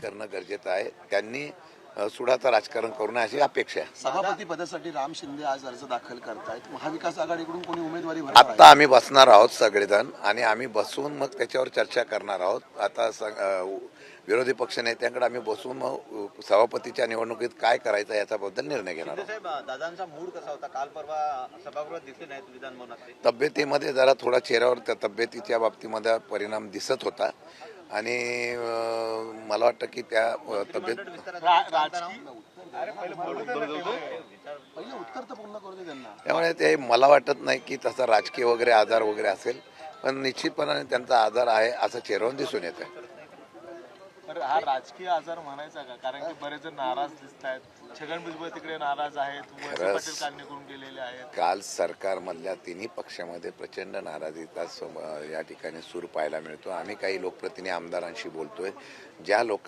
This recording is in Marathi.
करणं गरजेचं आहे. त्यांनी सुडाचं राजकारण करू नये अशी अपेक्षा आहे. सभापती पदासाठी राम शिंदे आज अर्ज दाखल करतायत. महाविकास आघाडीकडून कोणी उमेदवारी भरणार आहे? आत्ता आम्ही बसणार आहोत सगळेजण आणि आम्ही बसून मग त्याच्यावर चर्चा करणार आहोत. आता विरोधी पक्षनेत्यांकडे आम्ही बसून मग सभापतीच्या निवडणुकीत काय करायचं याच्याबद्दल निर्णय घेणार आहोत. साहेब, दादांचा मूड कसा होता? काल परवा सभागृहात दिसले नाहीत विधान भवनातले. तब्येतीमध्ये जरा थोडा चेहऱ्यावर त्या तब्येतीच्या बाबतीमध्ये परिणाम दिसत होता आणि मला वाटतं की त्या तब्येत पहिलं उत्तर तर पूर्ण करू दे त्यांना. त्यामुळे ते मला वाटत नाही की तसा राजकीय वगैरे आजार वगैरे असेल, पण निश्चितपणाने त्यांचा आजार आहे असं चेहऱ्यावर दिसून येत आहे. तर हा राजकीय आजार म्हणायचा का? कारण की बरेच जण नाराज दिसत आहेत. छगन भुजबळ तिकडे नाराज आहेत, वळसे पाटील कालनिकडून गेलेले आहेत. काल सरकारमधल्या तिन्ही पक्षामध्ये प्रचंड नाराजीचा या ठिकाणी सूर पाहायला मिळतो. आम्ही काही लोकप्रतिनिधी आमदारांशी बोलतोय. ज्या लोक